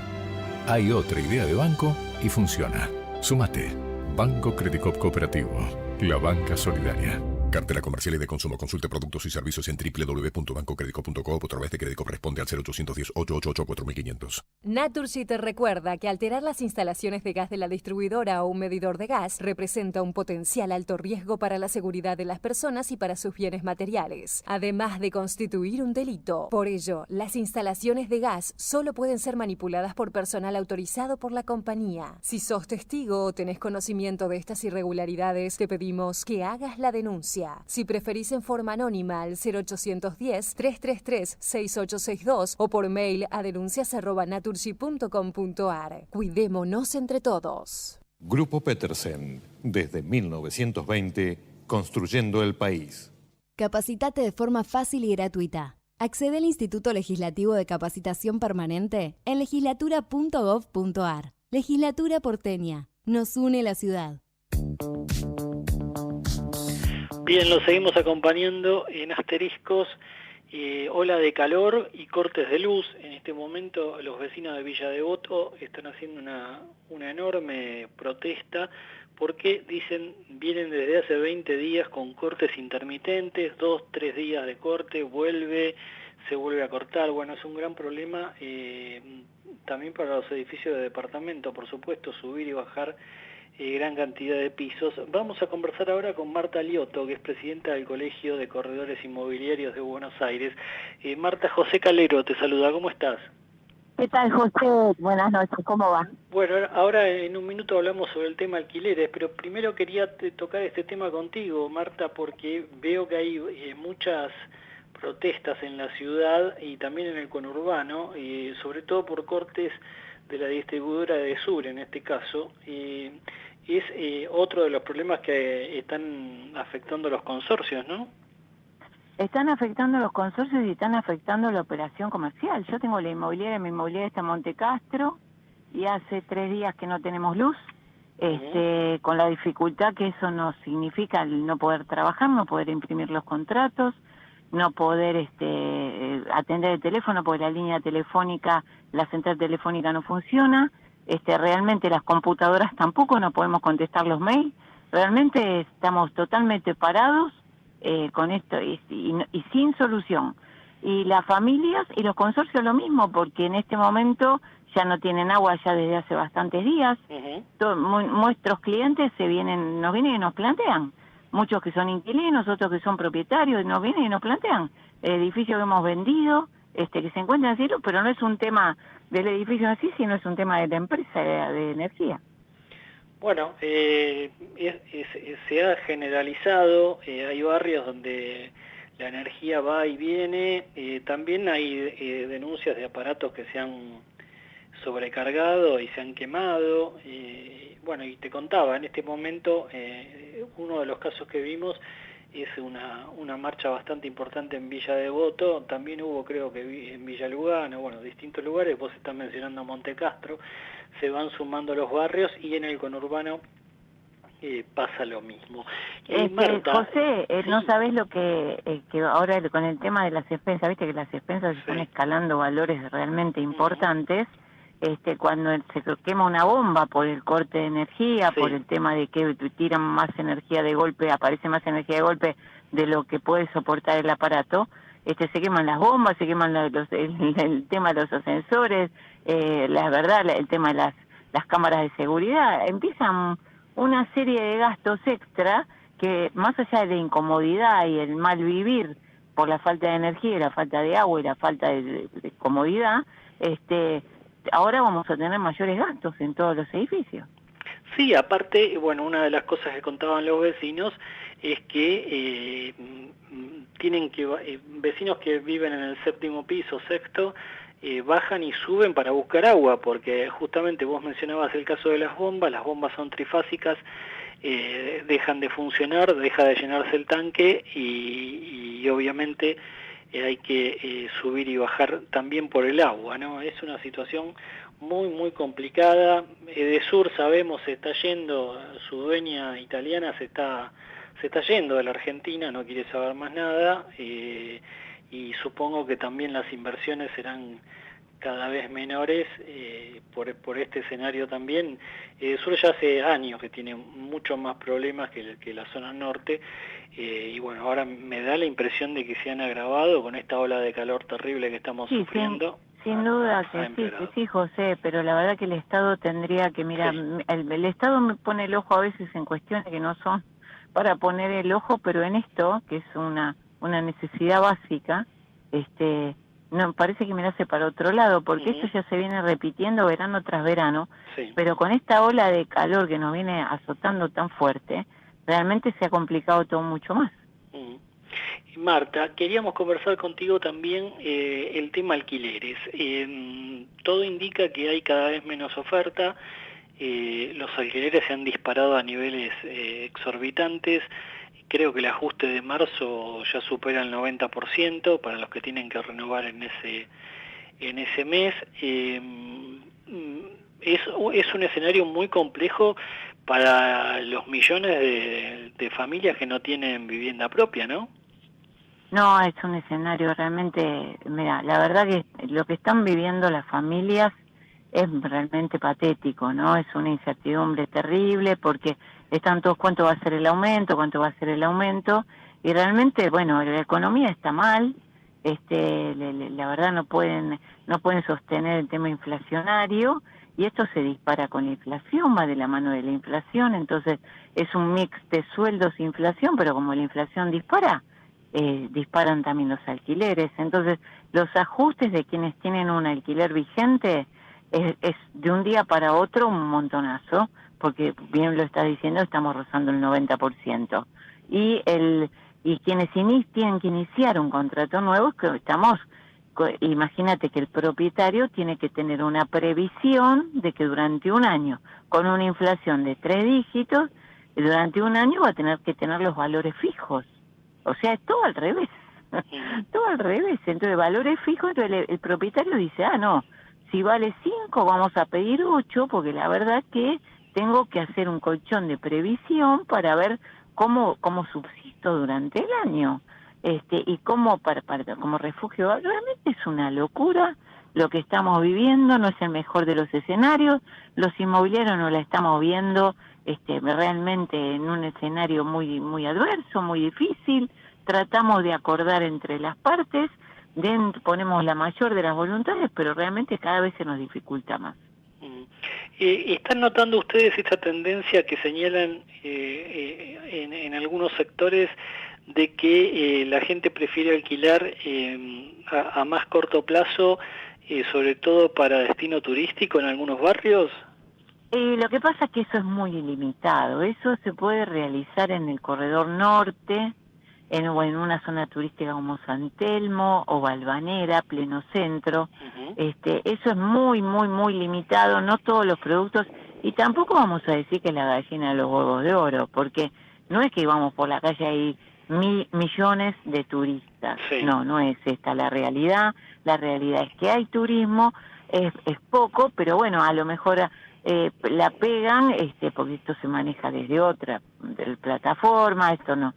Hay otra idea de banco y funciona. Súmate. Banco Credicop Cooperativo. La banca solidaria. Cartela comercial y de consumo. Consulte productos y servicios en www.bancocredico.com o a través de Credicop. Responde al 0810-888-4500. Naturgy te recuerda que alterar las instalaciones de gas de la distribuidora o un medidor de gas representa un potencial alto riesgo para la seguridad de las personas y para sus bienes materiales, además de constituir un delito. Por ello, las instalaciones de gas solo pueden ser manipuladas por personal autorizado por la compañía. Si sos testigo o tenés conocimiento de estas irregularidades, te pedimos que hagas la denuncia. Si preferís en forma anónima al 0810-333-6862 o por mail a denuncias@naturgy.com.ar. Cuidémonos entre todos. Grupo Petersen, desde 1920, construyendo el país. Capacitate de forma fácil y gratuita. Accede al Instituto Legislativo de Capacitación Permanente en legislatura.gov.ar. Legislatura porteña. Nos une la ciudad. Bien, lo seguimos acompañando en Asteriscos, ola de calor y cortes de luz. En este momento los vecinos de Villa Devoto están haciendo una enorme protesta porque dicen vienen desde hace 20 días con cortes intermitentes, 2-3 días de corte, se vuelve a cortar. Bueno, es un gran problema también para los edificios de departamento, por supuesto, subir y bajar gran cantidad de pisos. Vamos a conversar ahora con Marta Lioto, que es presidenta del Colegio de Corredores Inmobiliarios de Buenos Aires. Marta, José Calero te saluda, ¿cómo estás? ¿Qué tal, José? Buenas noches, ¿cómo va? Bueno, ahora en un minuto hablamos sobre el tema alquileres, pero primero quería tocar este tema contigo, Marta, porque veo que hay muchas protestas en la ciudad y también en el conurbano, sobre todo por cortes de la distribuidora de Sur en este caso. Es otro de los problemas que están afectando los consorcios, ¿no? Están afectando los consorcios y están afectando la operación comercial. Yo tengo la inmobiliaria, mi inmobiliaria está en Monte Castro y hace 3 días que no tenemos luz, con la dificultad que eso nos significa el no poder trabajar, no poder imprimir los contratos, no poder atender el teléfono porque la línea telefónica, la central telefónica no funciona, realmente las computadoras tampoco, no podemos contestar los mails, realmente estamos totalmente parados con esto y sin solución. Y las familias y los consorcios lo mismo, porque en este momento ya no tienen agua ya desde hace bastantes días. Nuestros clientes nos vienen y nos plantean, muchos que son inquilinos, otros que son propietarios, nos vienen y nos plantean edificios que hemos vendido, que se encuentran en cielo, pero no es un tema del edificio en sí, sino es un tema de la empresa de energía. Bueno, se ha generalizado, hay barrios donde la energía va y viene, también hay denuncias de aparatos que se han sobrecargado y se han quemado, bueno, y te contaba, en este momento uno de los casos que vimos es una marcha bastante importante en Villa Devoto, también hubo creo que en Villa Lugano, bueno, distintos lugares, vos estás mencionando Monte Castro, se van sumando los barrios y en el conurbano pasa lo mismo. Marta, José, sí. no sabés lo que ahora con el tema de las expensas, viste que las expensas están escalando valores realmente importantes. Cuando se quema una bomba por el corte de energía, por el tema de que tiran más energía de golpe, aparece más energía de golpe de lo que puede soportar el aparato, se queman las bombas, se queman el tema de los ascensores, la verdad, el tema de las cámaras de seguridad, empiezan una serie de gastos extra que más allá de la incomodidad y el mal vivir por la falta de energía y la falta de agua y la falta de comodidad, ahora vamos a tener mayores gastos en todos los edificios. Sí, aparte, bueno, una de las cosas que contaban los vecinos es que vecinos que viven en el 7º piso, 6º, bajan y suben para buscar agua, porque justamente vos mencionabas el caso de las bombas son trifásicas, dejan de funcionar, deja de llenarse el tanque y obviamente hay que subir y bajar también por el agua, ¿no? Es una situación muy, muy complicada. Edesur, sabemos, se está yendo, su dueña italiana se está yendo de la Argentina, no quiere saber más nada, y supongo que también las inversiones serán cada vez menores por este escenario también. Edesur ya hace años que tiene muchos más problemas que la zona norte, y bueno, ahora me da la impresión de que se han agravado con esta ola de calor terrible que estamos sufriendo. Sin duda que sí, José, pero la verdad que el Estado tendría que mirar, el Estado me pone el ojo a veces en cuestiones que no son para poner el ojo, pero en esto, que es una necesidad básica, no parece que mirase para otro lado, porque esto ya se viene repitiendo verano tras verano, pero con esta ola de calor que nos viene azotando tan fuerte, realmente se ha complicado todo mucho más. Marta, queríamos conversar contigo también el tema alquileres. Todo indica que hay cada vez menos oferta, los alquileres se han disparado a niveles exorbitantes. Creo que el ajuste de marzo ya supera el 90% para los que tienen que renovar en ese mes. Es un escenario muy complejo para los millones de familias que no tienen vivienda propia, ¿no? No, es un escenario realmente, mira, la verdad que lo que están viviendo las familias es realmente patético, ¿no? Es una incertidumbre terrible porque están todos cuánto va a ser el aumento, y realmente, bueno, la economía está mal, la verdad no pueden sostener el tema inflacionario, y esto se dispara con la inflación, va de la mano de la inflación, entonces es un mix de sueldos e inflación, pero como la inflación disparan también los alquileres, entonces los ajustes de quienes tienen un alquiler vigente es de un día para otro un montonazo, porque bien lo está diciendo, estamos rozando el 90%. Y y quienes tienen que iniciar un contrato nuevo, que imagínate que el propietario tiene que tener una previsión de que durante un año, con una inflación de 3 dígitos, durante un año va a tener que tener los valores fijos. O sea, es todo al revés. Todo al revés. Entonces, valores fijos, entonces el propietario dice, no, si vale 5 vamos a pedir 8, porque la verdad que tengo que hacer un colchón de previsión para ver cómo subsisto durante el año. Y como refugio. Realmente es una locura lo que estamos viviendo, no es el mejor de los escenarios, los inmobiliarios no la estamos viendo realmente en un escenario muy muy adverso, muy difícil. Tratamos de acordar entre las partes, ponemos la mayor de las voluntades, pero realmente cada vez se nos dificulta más. ¿Están notando ustedes esta tendencia que señalan en algunos sectores de que la gente prefiere alquilar a más corto plazo, sobre todo para destino turístico en algunos barrios? Lo que pasa es que eso es muy ilimitado. Eso se puede realizar en el corredor norte, en una zona turística como San Telmo o Valvanera, pleno centro. Eso es muy, muy, muy limitado, no todos los productos, y tampoco vamos a decir que es la gallina de los huevos de oro, porque no es que vamos por la calle y hay millones de turistas. Sí. No es esta la realidad. La realidad es que hay turismo, es poco, pero bueno, a lo mejor la pegan, porque esto se maneja desde otra plataforma, esto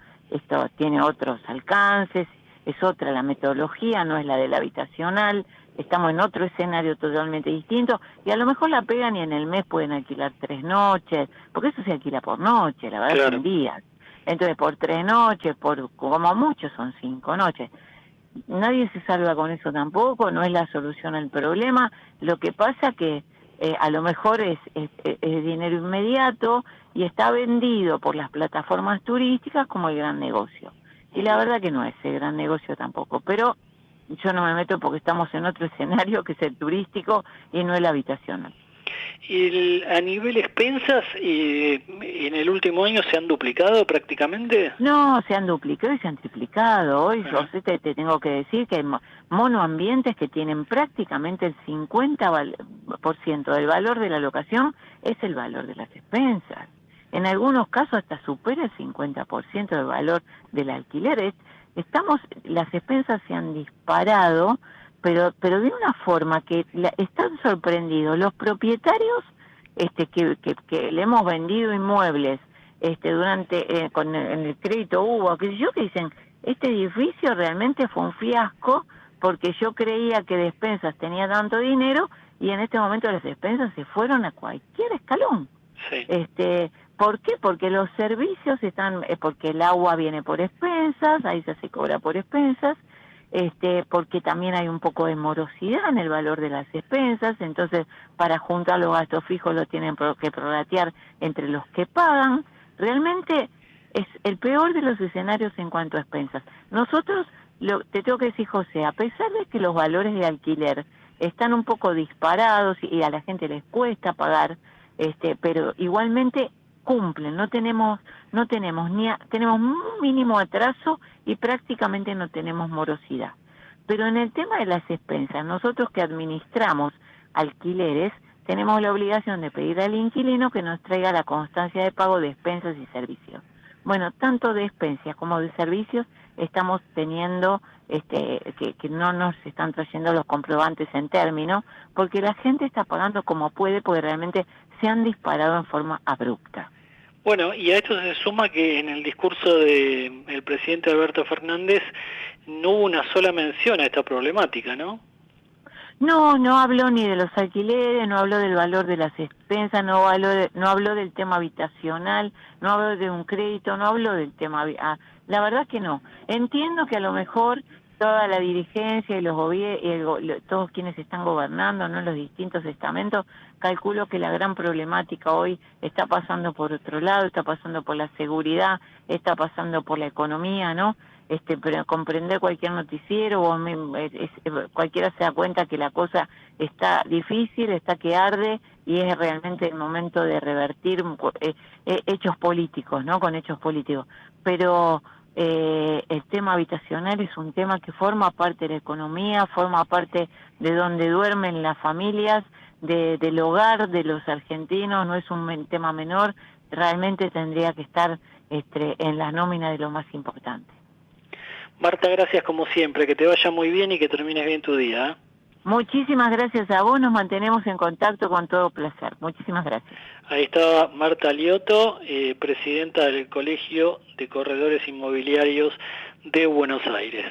tiene otros alcances, es otra la metodología, no es la del habitacional, estamos en otro escenario totalmente distinto, y a lo mejor la pegan y en el mes pueden alquilar 3 noches, porque eso se alquila por noche, la verdad, claro. Son días. Entonces por 3 noches, como mucho son 5 noches. Nadie se salva con eso tampoco, no es la solución al problema. Lo que pasa que a lo mejor es dinero inmediato y está vendido por las plataformas turísticas como el gran negocio. Y la verdad que no es el gran negocio tampoco, pero yo no me meto porque estamos en otro escenario que es el turístico y no el habitacional. ¿A nivel expensas en el último año se han duplicado prácticamente? No, se han duplicado y se han triplicado. Hoy yo te tengo que decir que hay monoambientes que tienen prácticamente el 50% del valor de la locación es el valor de las expensas. En algunos casos hasta supera el 50% del valor del alquiler. Las expensas se han disparado, pero de una forma que están sorprendidos los propietarios que le hemos vendido inmuebles durante en el crédito que dicen, este edificio realmente fue un fiasco porque yo creía que despensas tenía tanto dinero y en este momento las despensas se fueron a cualquier escalón. Sí. ¿Por qué? Porque los servicios porque el agua viene por expensas, ahí se cobra por expensas, porque también hay un poco de morosidad en el valor de las expensas, entonces para juntar los gastos fijos lo tienen que prorratear entre los que pagan. Realmente es el peor de los escenarios en cuanto a expensas. Nosotros, te tengo que decir, José, a pesar de que los valores de alquiler están un poco disparados y a la gente les cuesta pagar, pero igualmente cumplen, tenemos un mínimo atraso y prácticamente no tenemos morosidad. Pero en el tema de las expensas, nosotros que administramos alquileres, tenemos la obligación de pedir al inquilino que nos traiga la constancia de pago de expensas y servicios. Bueno, tanto de expensas como de servicios estamos teniendo que no nos están trayendo los comprobantes en término, porque la gente está pagando como puede, porque realmente se han disparado en forma abrupta. Bueno, y a esto se suma que en el discurso del presidente Alberto Fernández no hubo una sola mención a esta problemática, ¿no? No habló ni de los alquileres, no habló del valor de las expensas, no habló del tema habitacional, no habló de un crédito, no habló del tema... la verdad que no. Entiendo que a lo mejor toda la dirigencia y todos quienes están gobernando, ¿no?, los distintos estamentos, calculo que la gran problemática hoy está pasando por otro lado, está pasando por la seguridad, está pasando por la economía, ¿no? Pero comprender cualquier noticiero, cualquiera se da cuenta que la cosa está difícil, está que arde, y es realmente el momento de revertir hechos políticos, ¿no? Con hechos políticos. Pero el tema habitacional es un tema que forma parte de la economía, forma parte de donde duermen las familias, del hogar de los argentinos, no es un tema menor, realmente tendría que estar en la nómina de lo más importante. Marta, gracias como siempre, que te vaya muy bien y que termines bien tu día. Muchísimas gracias a vos, nos mantenemos en contacto con todo placer. Muchísimas gracias. Ahí estaba Marta Lioto, presidenta del Colegio de Corredores Inmobiliarios de Buenos Aires.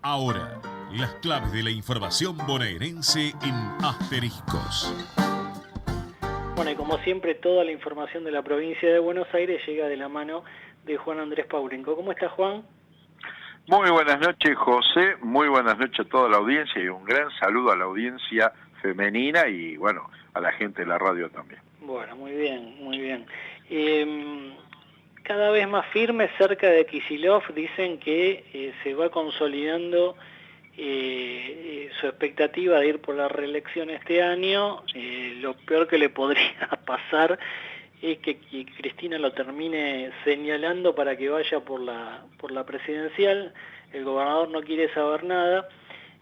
Ahora, las claves de la información bonaerense en Asteriscos. Bueno, y como siempre, toda la información de la provincia de Buenos Aires llega de la mano de Juan Andrés Paurenco. ¿Cómo está, Juan? Muy buenas noches, José. Muy buenas noches a toda la audiencia y un gran saludo a la audiencia femenina y, bueno, a la gente de la radio también. Bueno, muy bien, muy bien. Cada vez más firme cerca de Kicillof, dicen que se va consolidando su expectativa de ir por la reelección este año. Lo peor que le podría pasar es que Cristina lo termine señalando para que vaya por la presidencial. El gobernador no quiere saber nada.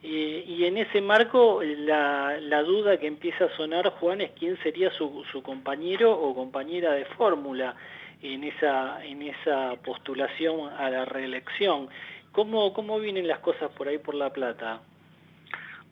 Y en ese marco la duda que empieza a sonar, Juan, es quién sería su compañero o compañera de fórmula en esa postulación a la reelección. ¿Cómo vienen las cosas por ahí por La Plata?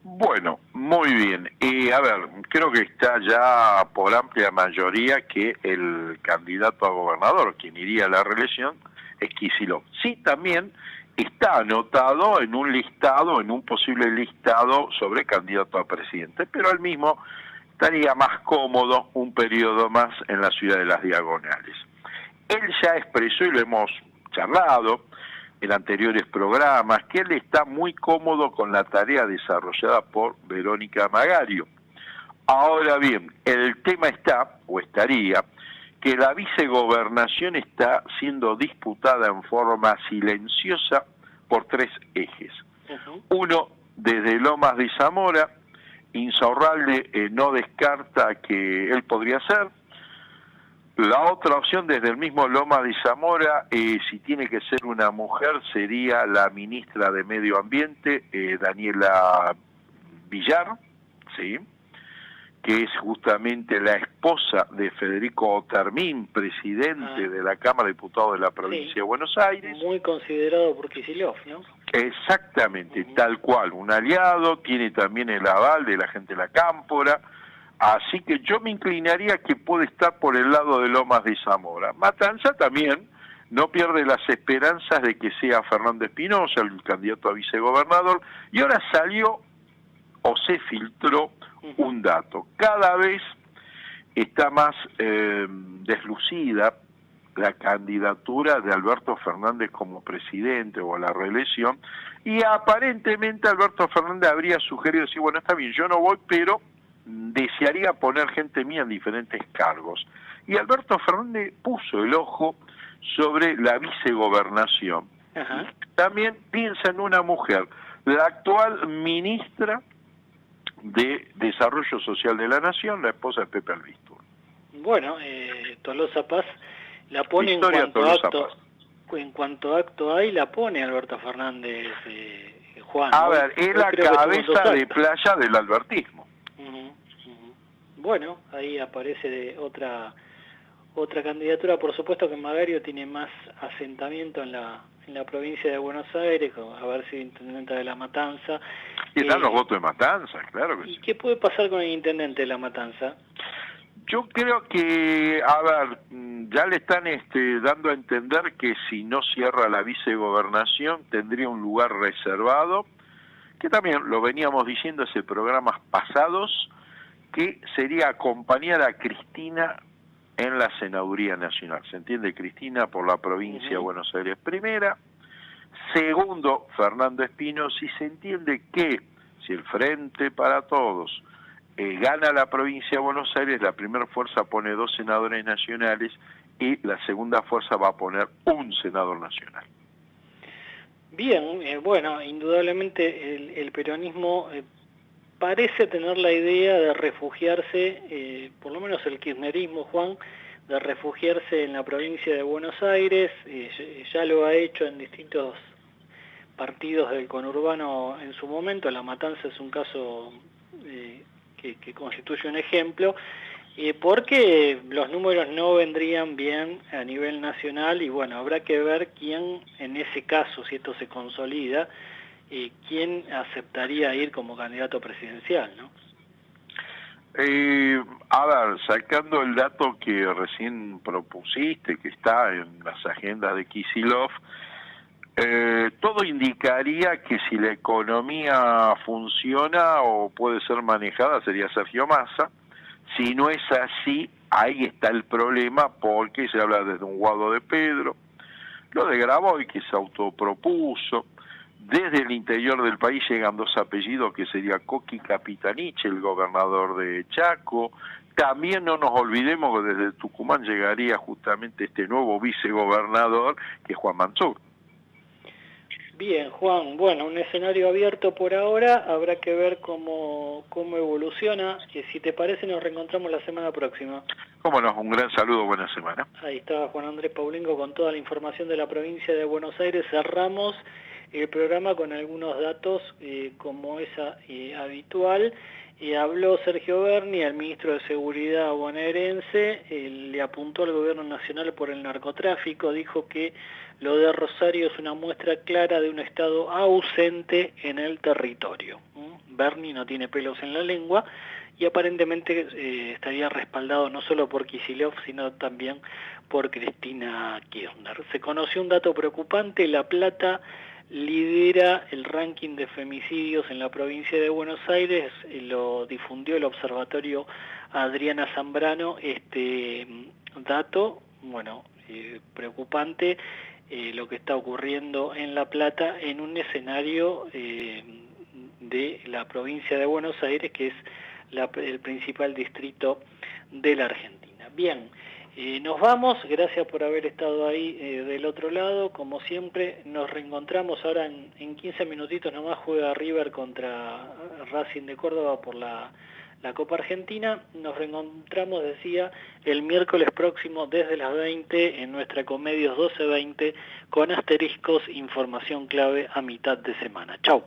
Bueno, muy bien. A ver, creo que está ya por amplia mayoría que el candidato a gobernador, quien iría a la reelección, es Kicillof. Sí, también está anotado en un posible listado sobre candidato a presidente, pero él mismo estaría más cómodo un periodo más en la ciudad de Las Diagonales. Él ya expresó, y lo hemos charlado en anteriores programas, que él está muy cómodo con la tarea desarrollada por Verónica Magario. Ahora bien, el tema estaría, que la vicegobernación está siendo disputada en forma silenciosa por tres ejes. Uno, desde Lomas de Zamora, Insaurralde no descarta que él podría ser. La otra opción, desde el mismo Lomas de Zamora, si tiene que ser una mujer, sería la ministra de Medio Ambiente, Daniela Villar, ¿sí?, que es justamente la esposa de Federico Otermín, presidente de la Cámara de Diputados de la provincia de Buenos Aires. Muy considerado por Kicillof, ¿no? Exactamente, tal cual, un aliado, tiene también el aval de la gente de la Cámpora, así que yo me inclinaría que puede estar por el lado de Lomas de Zamora. Matanza también no pierde las esperanzas de que sea Fernando Espinosa, el candidato a vicegobernador, y ahora salió o se filtró un dato. Cada vez está más deslucida la candidatura de Alberto Fernández como presidente o a la reelección, y aparentemente Alberto Fernández habría sugerido decir, bueno, está bien, yo no voy, pero desearía poner gente mía en diferentes cargos. Y Alberto Fernández puso el ojo sobre la vicegobernación. También piensa en una mujer, la actual ministra de Desarrollo Social de la Nación, la esposa de Pepe Albistur. Bueno, Tolosa Paz la pone en cuanto acto hay, la pone Alberto Fernández, Juan. A ver, es la cabeza de playa del albertismo. Bueno, ahí aparece otra candidatura. Por supuesto que Magario tiene más asentamiento en la provincia de Buenos Aires, a haber sido intendente de La Matanza. Y están los votos de Matanza, claro que sí. ¿Y qué puede pasar con el intendente de La Matanza? Yo creo que, a ver, ya le están dando a entender que si no cierra la vicegobernación tendría un lugar reservado, que también lo veníamos diciendo hace programas pasados, que sería acompañar a Cristina en la Senaduría Nacional. ¿Se entiende? Cristina por la provincia de Buenos Aires primera, segundo Fernando Espinosa, y se entiende que si el Frente para Todos gana la provincia de Buenos Aires, la primera fuerza pone 2 senadores nacionales y la segunda fuerza va a poner un senador nacional. Bien, bueno, indudablemente el peronismo parece tener la idea de refugiarse, por lo menos el kirchnerismo, Juan, de refugiarse en la provincia de Buenos Aires, ya lo ha hecho en distintos partidos del conurbano en su momento. La Matanza es un caso que constituye un ejemplo, porque los números no vendrían bien a nivel nacional y bueno, habrá que ver quién en ese caso, si esto se consolida, quién aceptaría ir como candidato presidencial, ¿no? A ver, sacando el dato que recién propusiste, que está en las agendas de Kicillof, todo indicaría que si la economía funciona o puede ser manejada sería Sergio Massa. Si no es así, ahí está el problema, porque se habla desde un Guado de Pedro, lo de Graboy, que se autopropuso. Desde el interior del país llegan dos apellidos, que sería Coqui Capitanich, el gobernador de Chaco. También no nos olvidemos que desde Tucumán llegaría justamente este nuevo vicegobernador, que es Juan Mansur. Bien, Juan, bueno, un escenario abierto por ahora, habrá que ver cómo evoluciona. Si te parece, nos reencontramos la semana próxima. Cómo no, un gran saludo, buena semana. Ahí estaba Juan Andrés Paulingo con toda la información de la provincia de Buenos Aires. Cerramos el programa con algunos datos, como es habitual. Habló Sergio Berni, el ministro de Seguridad bonaerense, le apuntó al gobierno nacional por el narcotráfico, dijo que lo de Rosario es una muestra clara de un Estado ausente en el territorio. Berni no tiene pelos en la lengua y aparentemente estaría respaldado no solo por Kicillof, sino también por Cristina Kirchner. Se conoció un dato preocupante: La Plata lidera el ranking de femicidios en la provincia de Buenos Aires, lo difundió el observatorio Adriana Zambrano, este dato, bueno, preocupante, lo que está ocurriendo en La Plata en un escenario de la provincia de Buenos Aires, que es el principal distrito de la Argentina. Bien. Nos vamos, gracias por haber estado ahí del otro lado. Como siempre, nos reencontramos ahora en 15 minutitos nomás. Juega River contra Racing de Córdoba por la Copa Argentina. Nos reencontramos, decía, el miércoles próximo desde las 20 en nuestra Comedios 1220 con asteriscos, información clave a mitad de semana. Chau.